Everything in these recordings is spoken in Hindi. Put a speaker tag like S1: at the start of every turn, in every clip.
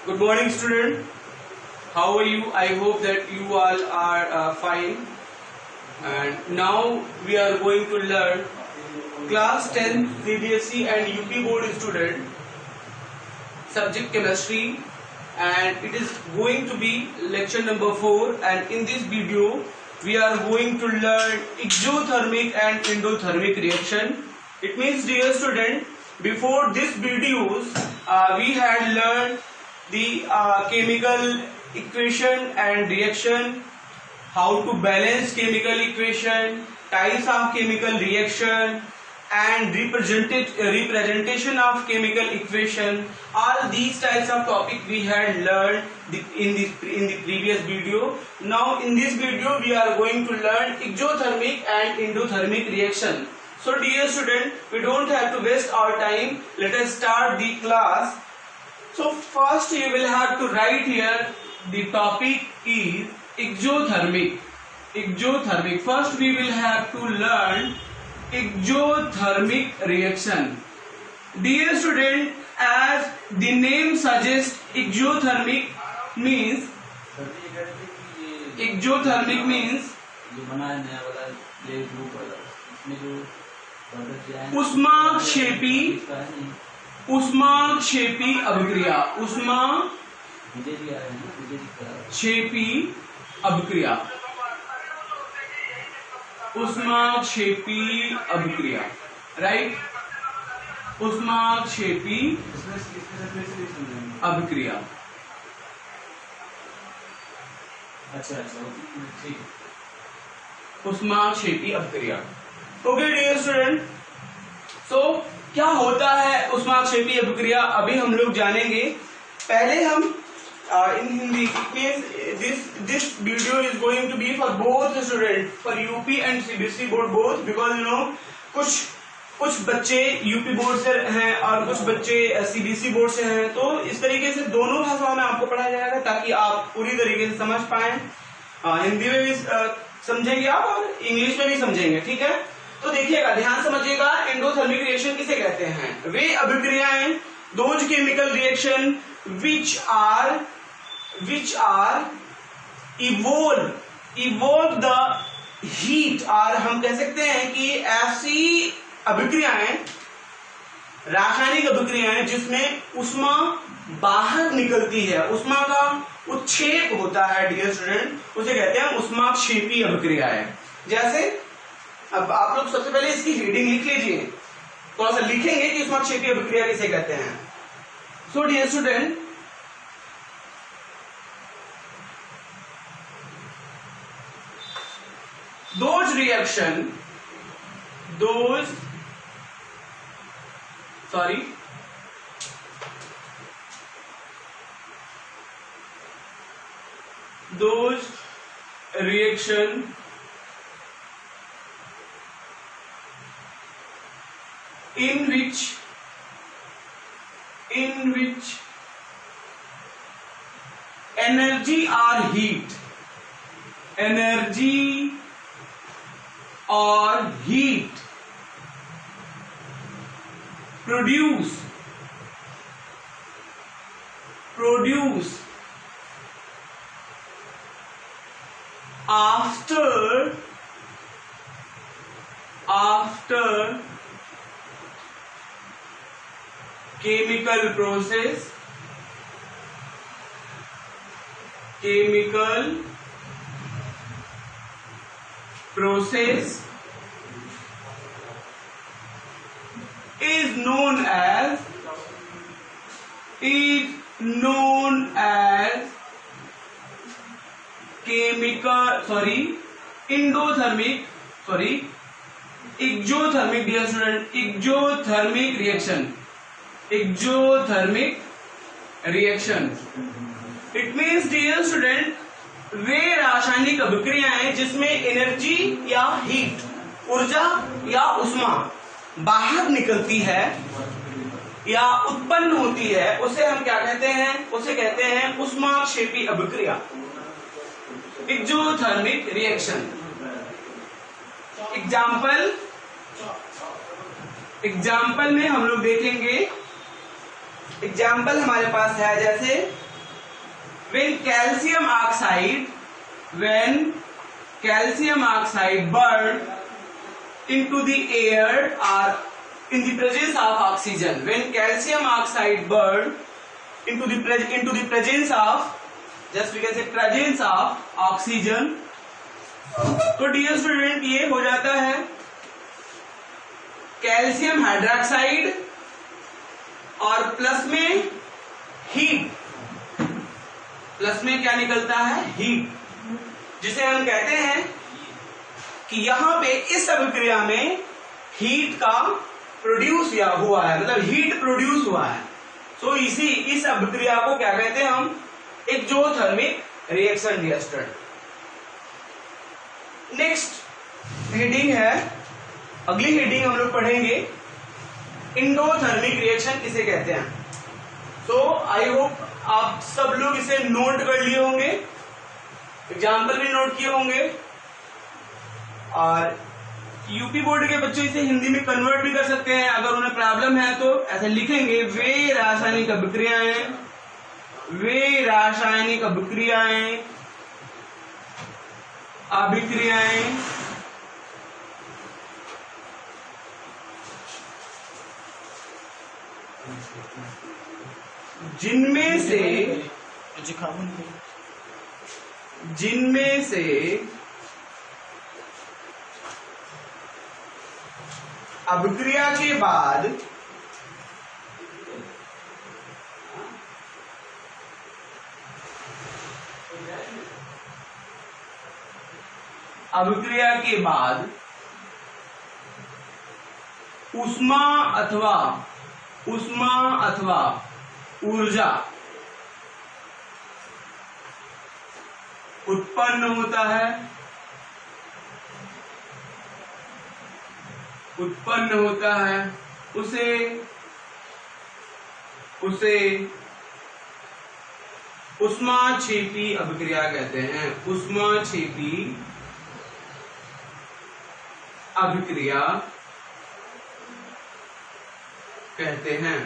S1: Good morning, student. How are you? I hope that you all are fine. And now we are going to learn class 10 CBSE and UP board student subject chemistry, and it is going to be lecture number 4. And in this video we are going to learn exothermic and endothermic reaction. It means, dear student, before this videos we had learned the chemical equation and reaction, how to balance chemical equation, types of chemical reaction, and representation of chemical equation. All these types of topic we had learned in the previous video. Now in this video we are going to learn exothermic and endothermic reaction. So dear student, we don't have to waste our time. Let us start the class. So first you will have to write here the topic is exothermic. Exothermic. First we will have to learn exothermic reaction. Dear student, as the name suggests, exothermic means उष्माक्षेपी अभिक्रिया। उष्माक्षेपी अभिक्रिया। उष्माक्षेपी अभिक्रिया, राइट। उष्माक्षेपी अभिक्रिया। अच्छा, ठीक। उष्माक्षेपी अभिक्रिया। ओके डियर स्टूडेंट, सो क्या होता है उष्माक्षेपी अभिक्रिया, अभी हम लोग जानेंगे। पहले हम in Hindi, this video is going to be for both the students, for UP and CBSE board both, because कुछ बच्चे यूपी बोर्ड से हैं और कुछ बच्चे सीबीएसई बोर्ड से हैं, तो इस तरीके से दोनों भाषाओं में आपको पढ़ाया जाएगा ताकि आप पूरी तरीके से समझ पाएं। हिंदी में भी समझेंगे आप और इंग्लिश में भी समझेंगे, ठीक है। तो देखिएगा, ध्यान समझिएगा, एंडोथर्मिक रिएक्शन किसे कहते हैं? वे अभिक्रियाएं, those chemical reaction which are evolve the heat, और हम कह सकते हैं कि ऐसी अभिक्रियाएं, रासायनिक अभिक्रियाएं जिसमें उष्मा बाहर निकलती है, उष्मा का उत्क्षेप होता है डियर स्टूडेंट, उसे कहते हैं उष्माक्षेपी अभिक्रियाएं। जैसे अब आप लोग सबसे पहले इसकी रीडिंग लिख लीजिए, थोड़ा सा लिखेंगे कि उष्माक्षेपी अभिक्रिया किसे कहते हैं। So dear student, those reaction in which energy or heat produce after chemical process is known as exothermic, dear student, exothermic reaction. It means, dear student, वे रासायनिक अभिक्रियाएं जिसमें एनर्जी या हीट, ऊर्जा या उष्मा बाहर निकलती है या उत्पन्न होती है, उसे हम क्या कहते हैं? उसे कहते हैं उष्माक्षेपी अभिक्रिया, एक्सोथर्मिक रिएक्शन। एग्जाम्पल में हम लोग देखेंगे, एग्जाम्पल हमारे पास है जैसे when calcium oxide burn into the air or in the presence of oxygen, when calcium oxide burn into the presence of, just we can say presence of oxygen, तो डियर स्टूडेंट ये हो जाता है कैल्शियम हाइड्रोक्साइड और प्लस में हीट, प्लस में क्या निकलता है, हीट, जिसे हम कहते हैं कि यहां पे इस अभिक्रिया में हीट का प्रोड्यूस हुआ है, मतलब हीट प्रोड्यूस हुआ है। सो इस अभिक्रिया को क्या कहते हैं हम, exothermic reaction dear student. Next heading है, अगली हेडिंग हम लोग पढ़ेंगे इंडोथर्मिक रिएक्शन किसे कहते हैं। सो आई होप आप सब लोग इसे नोट कर लिए होंगे, एग्जाम्पल भी नोट किए होंगे, और यूपी बोर्ड के बच्चे इसे हिंदी में कन्वर्ट भी कर सकते हैं। अगर उन्हें प्रॉब्लम है तो ऐसे लिखेंगे, वे रासायनिक अभिक्रियाएं जिनमें से अभिक्रिया के बाद ऊष्मा अथवा ऊर्जा उत्पन्न होता है, उसे ऊष्माक्षेपी अभिक्रिया कहते हैं। ऊष्माक्षेपी अभिक्रिया कहते हैं।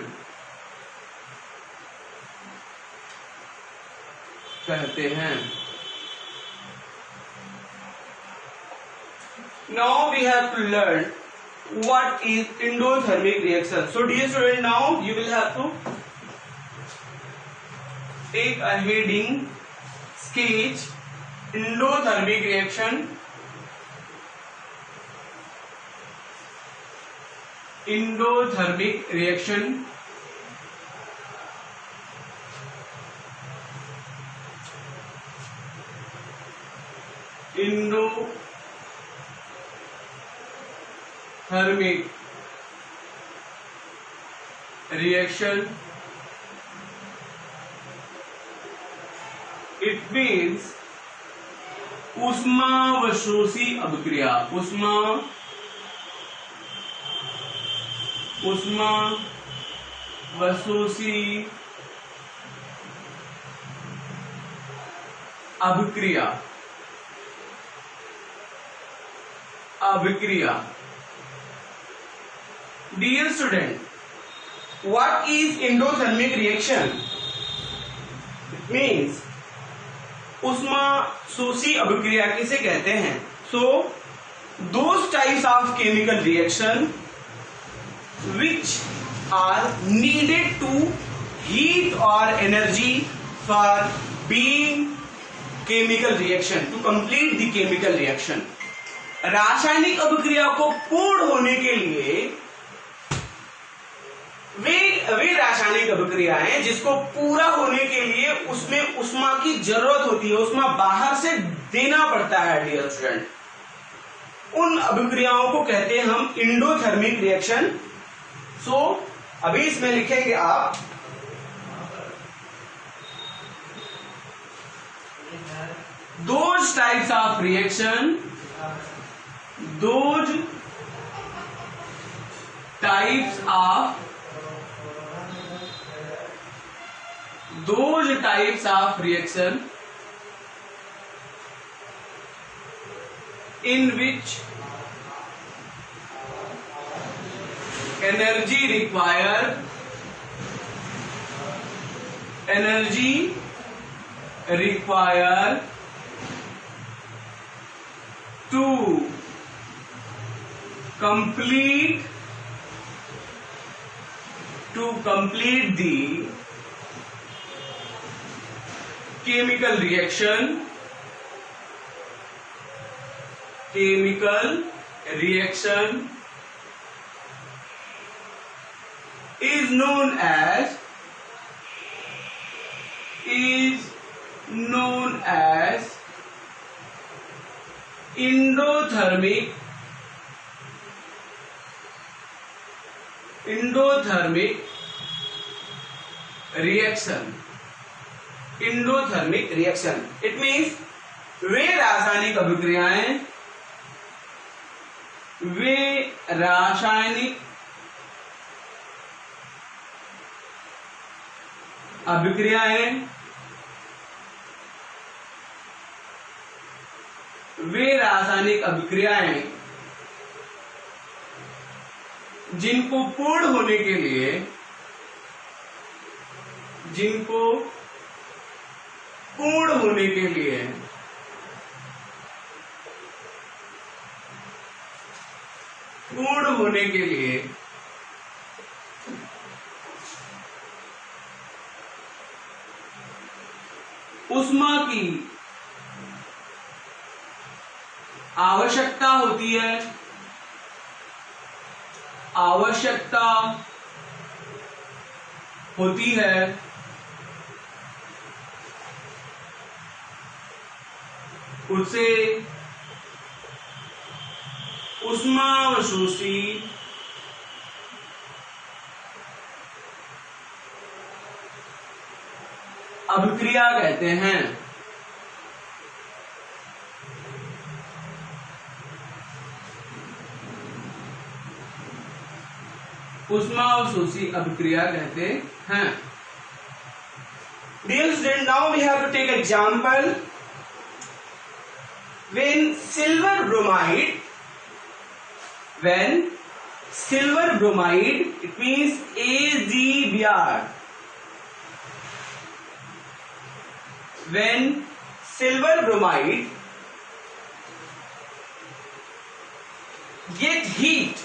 S1: Now we have to learn what is endothermic reaction. So dear student, now you will have to take a heading, sketch endothermic reaction. Endothermic reaction it means ऊष्मावशोषी अभिक्रिया। ऊष्मावशोषी अभिक्रिया। Dear student, what is endothermic reaction? It means ऊष्माशोषी अभिक्रिया किसे कहते हैं? So those types of chemical reaction which are needed to heat or energy for being chemical reaction, to complete the chemical reaction. रासायनिक अभिक्रिया को पूर्ण होने के लिए वे रासायनिक अभिक्रियाएं जिसको पूरा होने के लिए उसमें ऊष्मा की जरूरत होती है, ऊष्मा बाहर से देना पड़ता है डियर स्टूडेंट, उन अभिक्रियाओं को कहते हैं हम इंडोथर्मिक रिएक्शन। सो अभी इसमें लिखेंगे आप those types of reaction, those types of reaction in which energy require to complete the chemical reaction is known as endothermic reaction. Endothermic reaction. It means वे रासायनिक अभिक्रियाएं जिनको पूर्ण होने के लिए उष्मा की आवश्यकता होती है उसे उष्मावशोषी अभिक्रिया कहते हैं। उष्मावशोषी अभिक्रिया कहते हैं। Dear student, now we have to take example. When silver bromide, it means AgBr. When silver bromide get heat,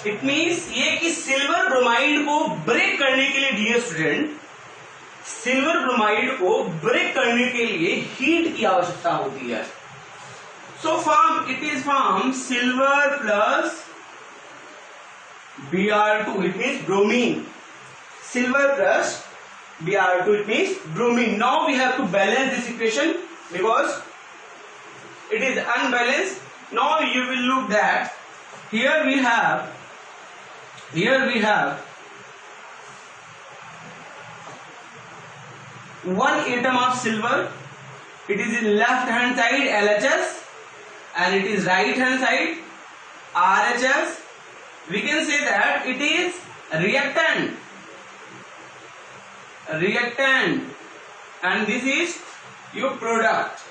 S1: it means ये कि सिल्वर ब्रोमाइड को ब्रेक करने के लिए, डियर स्टूडेंट, सिल्वर ब्रोमाइड को ब्रेक करने के लिए हीट की आवश्यकता होती है। So it is form silver plus Br2, it means bromine. Silver plus Br2, it means bromine. Now we have to balance this equation because it is unbalanced. Now you will look that here we have one atom of silver. It is in left hand side LHS and it is right hand side RHS. We can say that it is reactant and this is your product.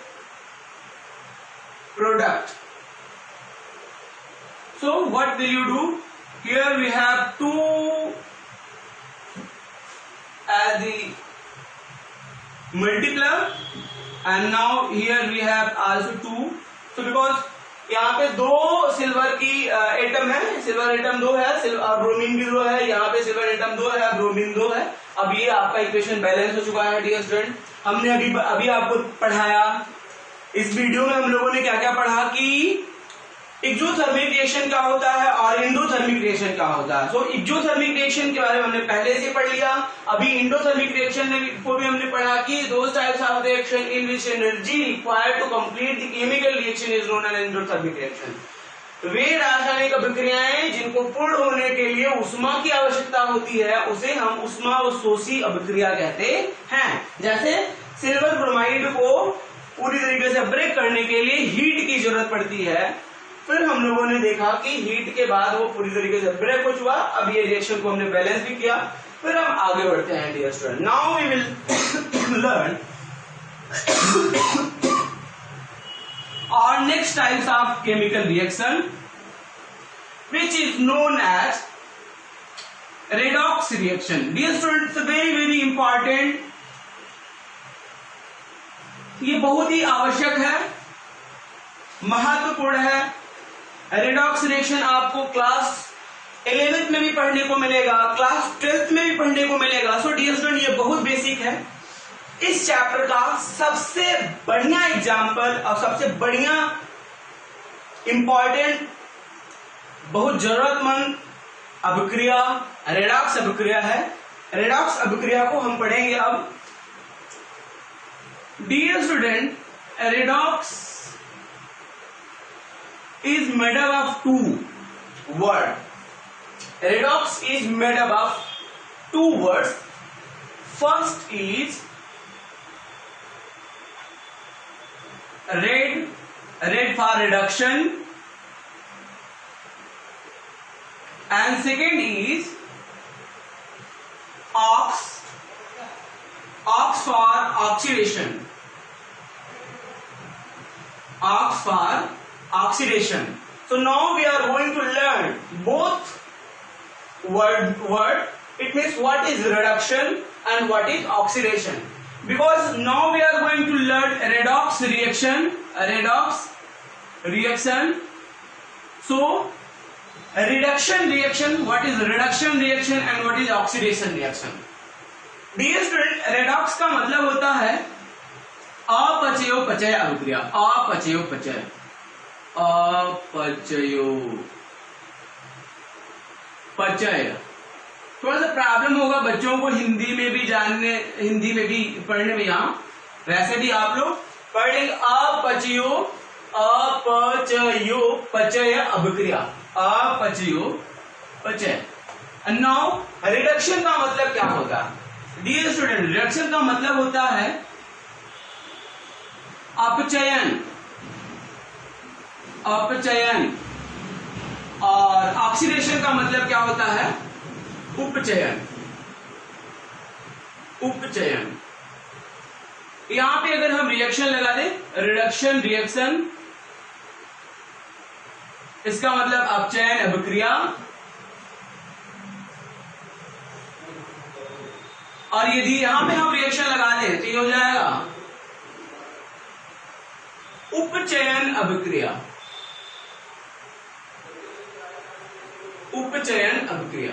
S1: So what will you do? Here we have 2 as the multiplier and now here we have also 2. So because यहाँ पे 2 सिल्वर की एटम है, सिल्वर एटम 2 है, ब्रोमीन भी 2 है, यहाँ पे सिल्वर एटम 2 है, ब्रोमीन 2 है। अब ये आपका इक्वेशन बैलेंस हो चुका है डियर स्टूडेंट। हमने अभी आपको पढ़ाया, इस वीडियो में हम लोगों ने क्या क्या पढ़ा कि एक्सोथर्मिक रिएक्शन क्या होता है और एंडोथर्मिक रिएक्शन क्या होता है। सो एक्सोथर्मिक रिएक्शन के बारे में हमने पहले से पढ़ लिया। अभी एंडोथर्मिक रिएक्शन को भी हमने पढ़ा कि those types of reaction in which energy required to complete the chemical reaction is known as endothermic reaction. वे रासायनिक अभिक्रियाएं जिनको पूर्ण होने के लिए उष्मा की आवश्यकता होती है उसे हम उष्मावशोषी अभिक्रिया कहते हैं। जैसे सिल्वर ब्रोमाइड को पूरी तरीके से ब्रेक करने के लिए हीट की जरूरत पड़ती है, फिर हम लोगों ने देखा कि हीट के बाद वो पूरी तरीके से ब्रेक हो चुका। अब ये रिएक्शन को हमने बैलेंस भी किया, फिर हम आगे बढ़ते हैं dear student. Now we will learn our next types of chemical reaction which is known as redox reaction. Dear students, very important ये बहुत ही आवश्यक है, महत्वपूर्ण है। रेडॉक्स रिएक्शन आपको क्लास 11th में भी पढ़ने को मिलेगा, क्लास 12th में भी पढ़ने को मिलेगा। सो डियर स्टूडेंट, ये बहुत बेसिक है। इस चैप्टर का सबसे बढ़िया एग्जाम्पल और सबसे बढ़िया इंपॉर्टेंट, बहुत जरूरतमंद अभिक्रिया रेडॉक्स अभिक्रिया है। रेडॉक्स अभिक्रिया को हम पढ़ेंगे अब। Dear student, redox is made up of two word. Redox is made up of two words. First is red for reduction, and second is ox for oxidation. Ox for oxidation. So now we are going to learn both word. It means what is reduction and what is oxidation, because now we are going to learn redox reaction. So reduction reaction, what is reduction reaction and what is oxidation reaction? Dear student, redox का मतलब होता है अपचयोपचय अभिक्रिया। अपचयोपचय पचय। थोड़ा सा प्रॉब्लम होगा बच्चों को हिंदी में भी जानने, हिंदी में भी पढ़ने में। यहाँ वैसे भी आप लोग पढ़ लेंगे अपचय अभिक्रिया, अपचयोपचय। नाउ रिडक्शन का मतलब क्या होता है? डियर स्टूडेंट, रिडक्शन का मतलब होता है अपचयन, और ऑक्सीडेशन का मतलब क्या होता है? उपचयन। यहां पे अगर हम रिएक्शन लगा दें, रिडक्शन रिएक्शन, इसका मतलब अपचयन अभिक्रिया, और यदि यहां पे हम रिएक्शन लगा दें तो ये हो जाएगा उपचयन अभिक्रिया। उपचयन अभिक्रिया।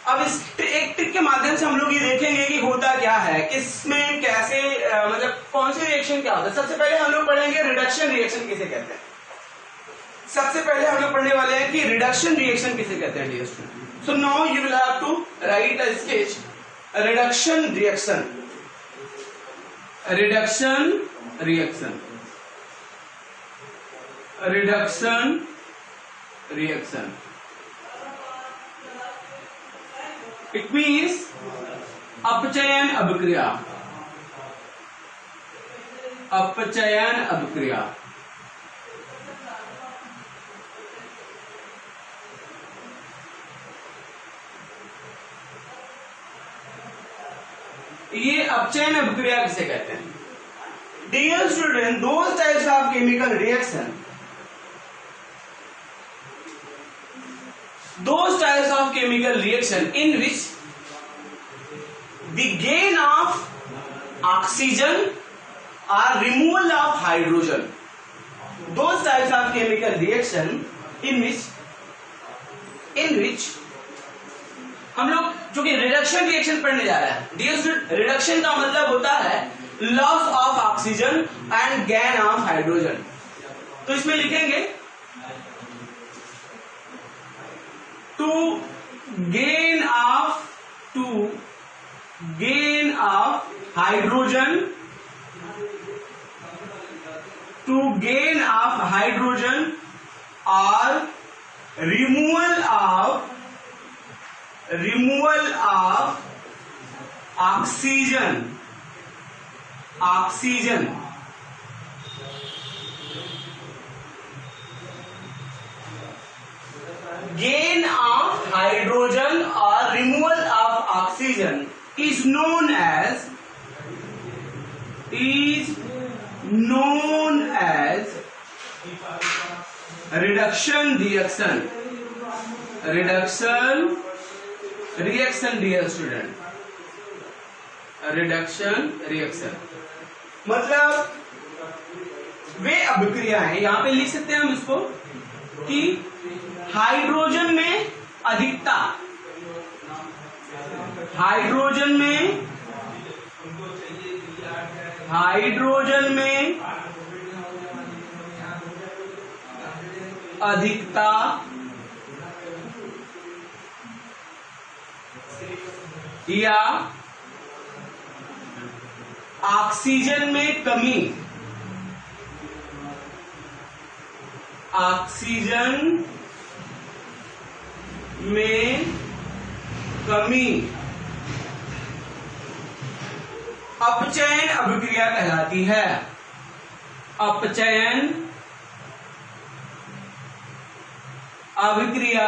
S1: अब इस एक ट्रिक के माध्यम से हम लोग ये देखेंगे कि होता क्या है, किसमें कैसे मतलब कौन सी रिएक्शन क्या होता है। सबसे पहले हम लोग पढ़ेंगे रिडक्शन रिएक्शन किसे कहते हैं। सबसे पहले हम लोग पढ़ने वाले हैं कि रिडक्शन रिएक्शन किसे कहते हैं। Dear student, so now you will have to write a sketch reduction reaction. Reduction reaction, reduction reaction. It means अपचयन अभिक्रिया। अपचयन अभिक्रिया। ये अपचयन अभिक्रिया किसे कहते हैं? Dear student, those types of chemical reaction, those types of chemical reaction in which the gain of oxygen or removal of hydrogen, those types of chemical reaction in which हम लोग जो कि रिडक्शन रिएक्शन पढ़ने जा रहे हैं। डियर स्टूडेंट, रिडक्शन का मतलब होता है loss of oxygen and gain of hydrogen. तो इसमें लिखेंगे to gain of hydrogen, to gain of hydrogen or removal of oxygen, gain of hydrogen or removal of oxygen is known as reduction reaction. Reduction reaction, dear student. Reduction reaction मतलब वे अभिक्रियाएं, यहां पे लिख सकते हैं हम इसको कि हाइड्रोजन में अधिकता, हाइड्रोजन में अधिकता या ऑक्सीजन में कमी, ऑक्सीजन में कमी अपचयन अभिक्रिया कहलाती है। अपचयन अभिक्रिया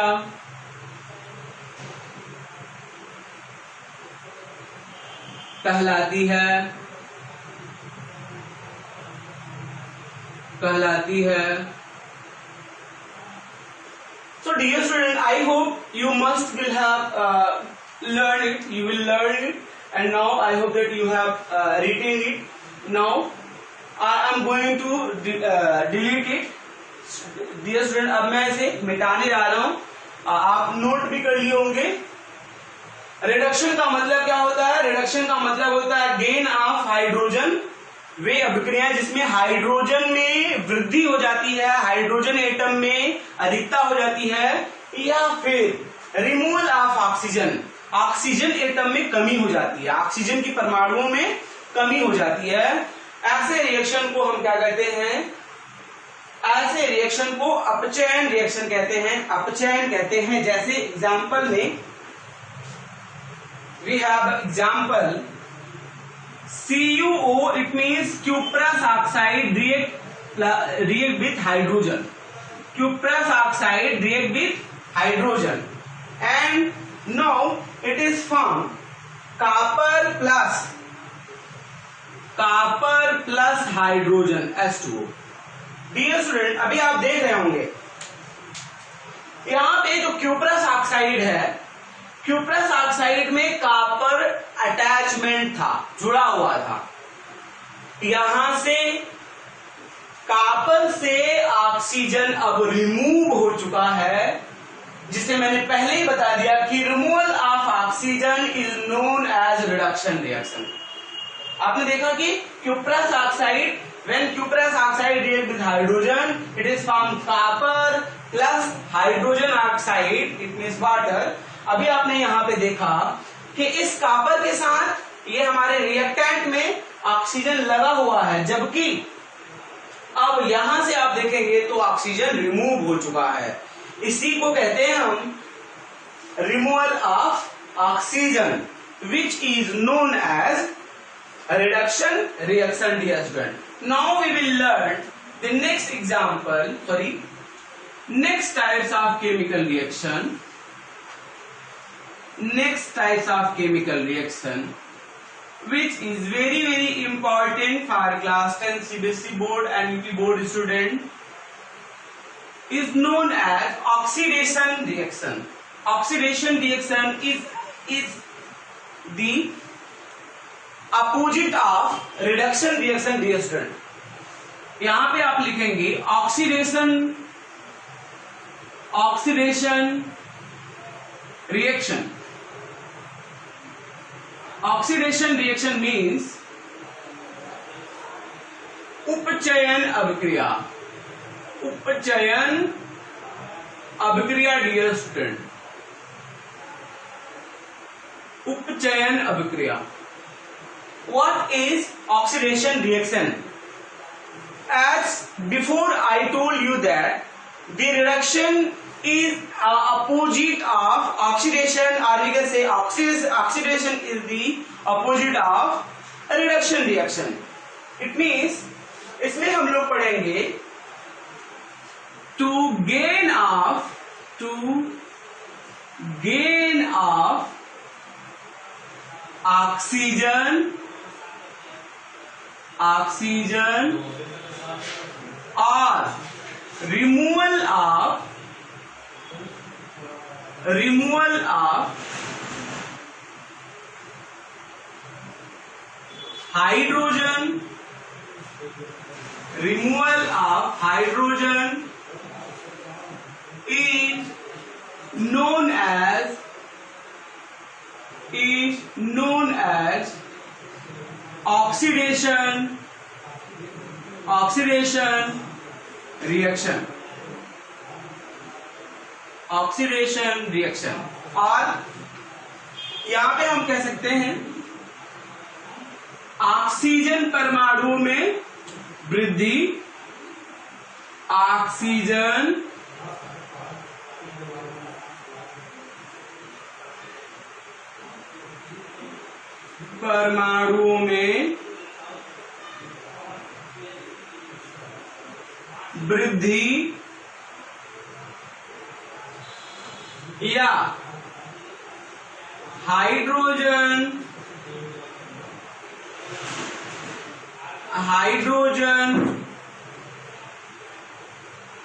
S1: कहलाती है। So dear student, I hope you must will have learned it. You will learn it, and now I hope that you have retained it. Now I am going to delete it. Dear student, अब मैं इसे मिटाने जा रहा हूँ। आप नोट भी कर लिए होंगे। रिडक्शन का मतलब क्या होता है? रिडक्शन का मतलब होता है गेन ऑफ हाइड्रोजन, वे अभिक्रियाएं जिसमें हाइड्रोजन में वृद्धि हो जाती है, हाइड्रोजन एटम में अधिकता हो जाती है, या फिर removal of oxygen, oxygen atom में कमी हो जाती है, ऑक्सीजन की परमाणुओं में कमी हो जाती है। ऐसे रिएक्शन को हम क्या कहते हैं? ऐसे रिएक्शन को अपचयन रिएक्शन कहते हैं, अपचयन कहते हैं। जैसे एग्जाम्पल में we have example CuO, it means cuprous oxide react with hydrogen, cuprous oxide react with hydrogen, and now it is formed copper plus hydrogen H2O। Dear student, अभी आप देख रहे होंगे यहां पे जो क्यूप्रस ऑक्साइड है, क्यूप्रस ऑक्साइड में कॉपर अटैचमेंट था, जुड़ा हुआ था। यहां से कॉपर से ऑक्सीजन अब रिमूव हो चुका है, जिसे मैंने पहले ही बता दिया कि removal of oxygen is known as reduction reaction. आपने देखा कि cuprous oxide, when cuprous oxide react with hydrogen, it is formed copper plus hydrogen oxide, it means water। अभी आपने यहाँ पे देखा कि इस कॉपर के साथ ये हमारे रिएक्टेंट में ऑक्सीजन लगा हुआ है, जबकि अब यहां से आप देखेंगे तो ऑक्सीजन रिमूव हो चुका है। इसी को कहते हैं हम removal of oxygen, which is known as reduction reaction, dear student. Now we will learn the next example, next types of chemical reaction, which is very very important for class 10 CBSE board and UP board student, is known as oxidation reaction. Oxidation reaction is the opposite of reduction reaction, dear student. यहां पे आप लिखेंगे oxidation reaction. Oxidation reaction means उपचयन अभिक्रिया, उपचयन अभिक्रिया, डियर स्टूडेंट, उपचयन अभिक्रिया। What is oxidation reaction? As before I told you that the reduction is opposite of oxidation, or we can say oxidation is the opposite of reduction reaction. It means इसमें हम लोग पढ़ेंगे to gain of oxygen or removal of hydrogen, removal of hydrogen is known as oxidation reaction. Oxidation reaction. और यहां पे हम कह सकते हैं ऑक्सीजन परमाणु में वृद्धि, ऑक्सीजन परमाणु में वृद्धि या हाइड्रोजन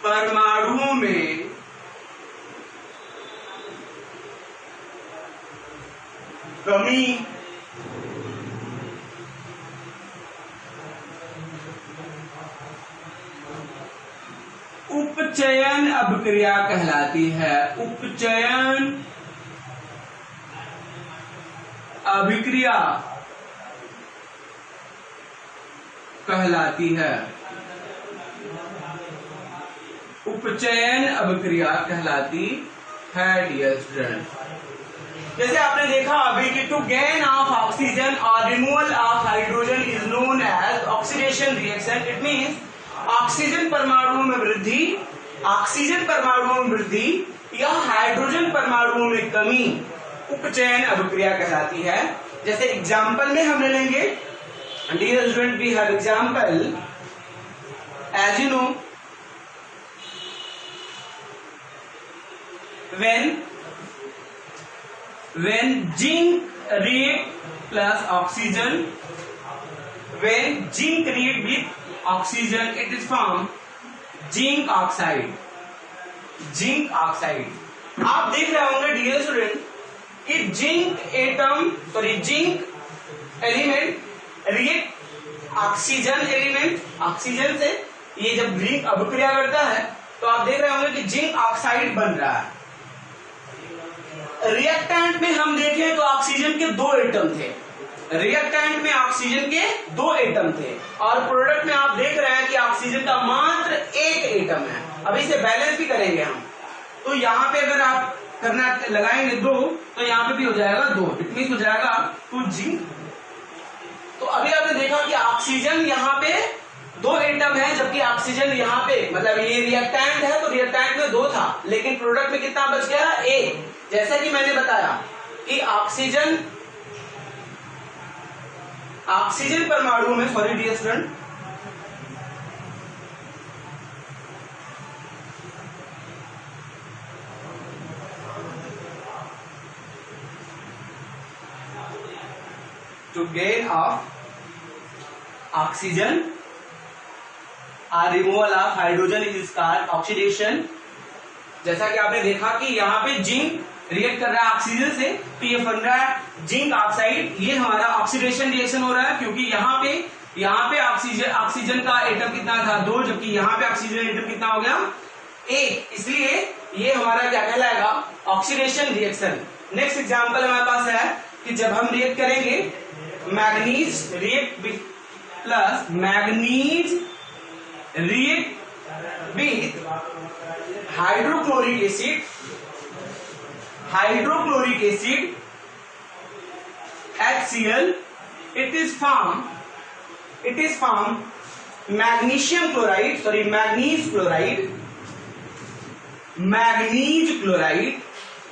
S1: परमाणु में कमी, उपचयन अभिक्रिया कहलाती है। उपचयन अभिक्रिया कहलाती है। उपचयन अभिक्रिया कहलाती है डियर स्टूडेंट। जैसे आपने देखा अभी कि टू गेन ऑफ ऑक्सीजन और removal of hydrogen is known as oxidation reaction. It means oxygen परमाणुओं में वृद्धि, ऑक्सीजन परमाणुओं में वृद्धि या हाइड्रोजन परमाणुओं में कमी उपचयन अभिक्रिया कहलाती है। जैसे एग्जाम्पल में हम ले लेंगे dear student, we have example as you know when zinc react plus oxygen, when zinc react with oxygen, it is formed zinc oxide। Zinc oxide आप देख रहे होंगे डियर स्टूडेंट कि zinc element react oxygen element, oxygen से ये जब जिंक अभिक्रिया करता है तो आप देख रहे होंगे कि जिंक ऑक्साइड बन रहा है। रिएक्टेंट में हम देखें तो ऑक्सीजन के 2 एटम थे, रिएक्टेंट में ऑक्सीजन के 2 एटम थे और प्रोडक्ट में आप देख रहे हैं कि ऑक्सीजन का मात्र 1 एटम है। अभी इसे बैलेंस भी करेंगे हम, तो यहाँ पे अगर आप करना लगाएंगे 2 तो यहाँ पे भी हो जाएगा 2, इट मींस हो जाएगा 2 जिंक। तो अभी आपने देखा कि ऑक्सीजन यहाँ पे 2 एटम है, जबकि ऑक्सीजन यहाँ पे मतलब ये रिएक्टेंट है तो रिएक्टेंट में 2 था, लेकिन प्रोडक्ट में कितना बच गया 1। जैसा कि मैंने बताया कि ऑक्सीजन परमाणु में, sorry dear student, to gain of oxygen or removal of hydrogen is called oxidation। जैसा कि आपने देखा कि यहाँ पे जिंक रिएक्ट कर रहा है ऑक्सीजन से, तो ये बन रहा है जिंक ऑक्साइड। ये हमारा ऑक्सीडेशन रिएक्शन हो रहा है क्योंकि यहाँ पे ऑक्सीजन का एटम कितना था 2, जबकि यहाँ पे ऑक्सीजन एटम कितना हो गया 1, इसलिए ये हमारा क्या कहलाएगा ऑक्सीडेशन रिएक्शन। नेक्स्ट एग्जांपल हमारे पास है कि जब हम रिएक्ट करेंगे manganese react plus manganese react with hydrochloric acid HCl, it is formed magnesium chloride, sorry magnesium chloride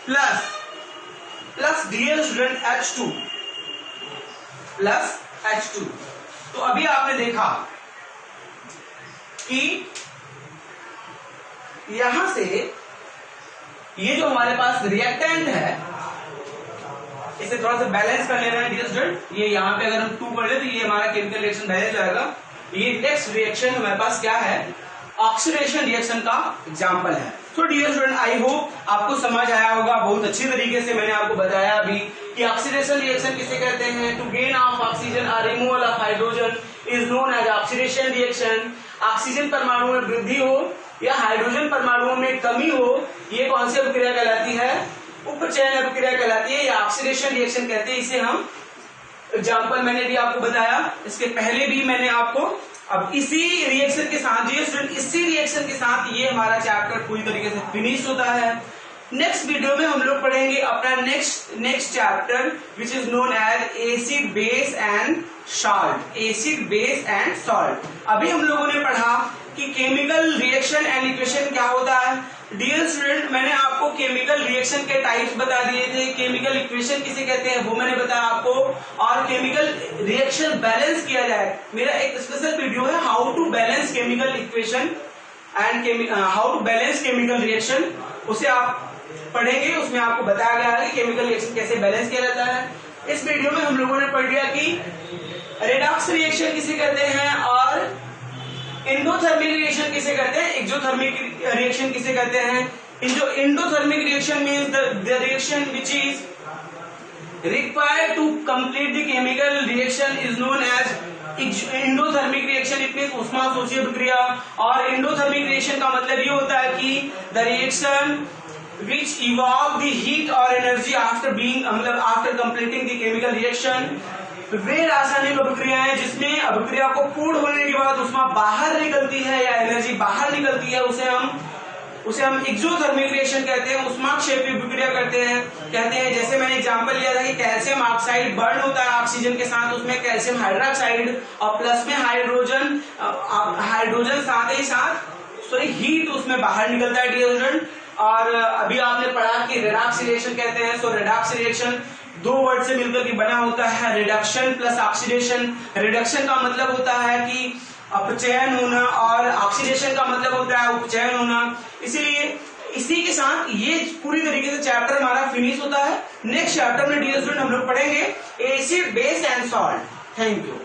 S1: plus dear student H2 plus H2। तो अभी आपने देखा कि यहां से ये जो हमारे पास रिएक्टेंट है इसे थोड़ा सा बैलेंस कर लेना है डियर स्टूडेंट। ये यहाँ पे अगर हम 2 कर ले तो ये हमारा केमिकल रिएक्शन बैलेंस जाएगा। ये नेक्स्ट रिएक्शन हमारे पास क्या है ऑक्सीडेशन रिएक्शन का एग्जांपल है। तो डियर स्टूडेंट आई होप आपको समझ आया होगा, बहुत अच्छी तरीके से मैंने आपको बताया अभी कि ऑक्सीडेशन रिएक्शन किसे कहते हैं। टू गेन ऑफ ऑक्सीजन और removal of hydrogen is known as oxidation reaction. Oxygen परमाणु में वृद्धि हो या हाइड्रोजन परमाणुओं में कमी हो, ये कौन सी अभिक्रिया कहलाती है? उपचयन अभिक्रिया कहलाती है या ऑक्सीडेशन रिएक्शन कहते हैं इसे हम। एग्जाम्पल मैंने भी आपको बताया, इसके पहले भी मैंने आपको। अब इसी रिएक्शन के साथ इसी रिएक्शन के साथ ये हमारा चैप्टर पूरी तरीके से फिनिश होता है। नेक्स्ट वीडियो में हम लोग पढ़ेंगे अपना next chapter which is known as acid base and salt. Acid base and salt. अभी हम लोगों ने पढ़ा कि केमिकल रिएक्शन एंड इक्वेशन क्या होता है। डियर स्टूडेंट, मैंने आपको केमिकल रिएक्शन के टाइप्स बता दिए थे, केमिकल इक्वेशन किसे कहते हैं वो मैंने बताया आपको, और केमिकल रिएक्शन बैलेंस किया जाए। मेरा एक स्पेशल वीडियो है how to balance chemical equation and how to balance chemical reaction, उसे आप पढ़ेंगे। उसमें आपको बताया गया है कि केमिकल रिएक्शन कैसे बैलेंस किया जाता है। इस वीडियो में हम लोगों ने पढ़ लिया कि रेडॉक्स रिएक्शन किसे कहते हैं और एंडोथर्मिक रिएक्शन किसे कहते हैं, एक्सोथर्मिक रिएक्शन किसे कहते हैं। जो endothermic reaction means the reaction which is required to complete the chemical reaction is known as endothermic reaction. It means ऊष्माशोषी अभिक्रिया। और एंडोथर्मिक रिएक्शन का मतलब ये होता है कि the reaction which evolve the heat or energy after completing the chemical reaction। वे रासायनिक अभिक्रियाएं जिसमें अभिक्रिया को पूर्ण होने के बाद उसमें बाहर निकलती है या एनर्जी बाहर निकलती है, उसे हम एक्सोथर्मिक रिएक्शन कहते हैं। ऊष्माक्षेपी अभिक्रिया कहते हैं। जैसे मैंने एग्जांपल लिया था कि कैल्शियम ऑक्साइड बर्न होता है ऑक्सीजन के साथ, उसमें कैल्शियम हाइड्रोक्साइड और प्लस में हाइड्रोजन साथ ही साथ हीट उसमें बाहर निकलता है डियर स्टूडेंट। और अभी आपने पढ़ा कि रेडॉक्स रिएक्शन कहते हैं। सो रेडॉक्स रिएक्शन दो वर्ड से मिलकर के बना होता है, रिडक्शन प्लस ऑक्सीडेशन। रिडक्शन का मतलब होता है कि अपचयन होना और ऑक्सीडेशन का मतलब होता है उपचयन होना। इसीलिए इसी के साथ ये पूरी तरीके से चैप्टर हमारा फिनिश होता है। नेक्स्ट चैप्टर में डियर स्टूडेंट हम लोग पढ़ेंगे acid base and salt. Thank you.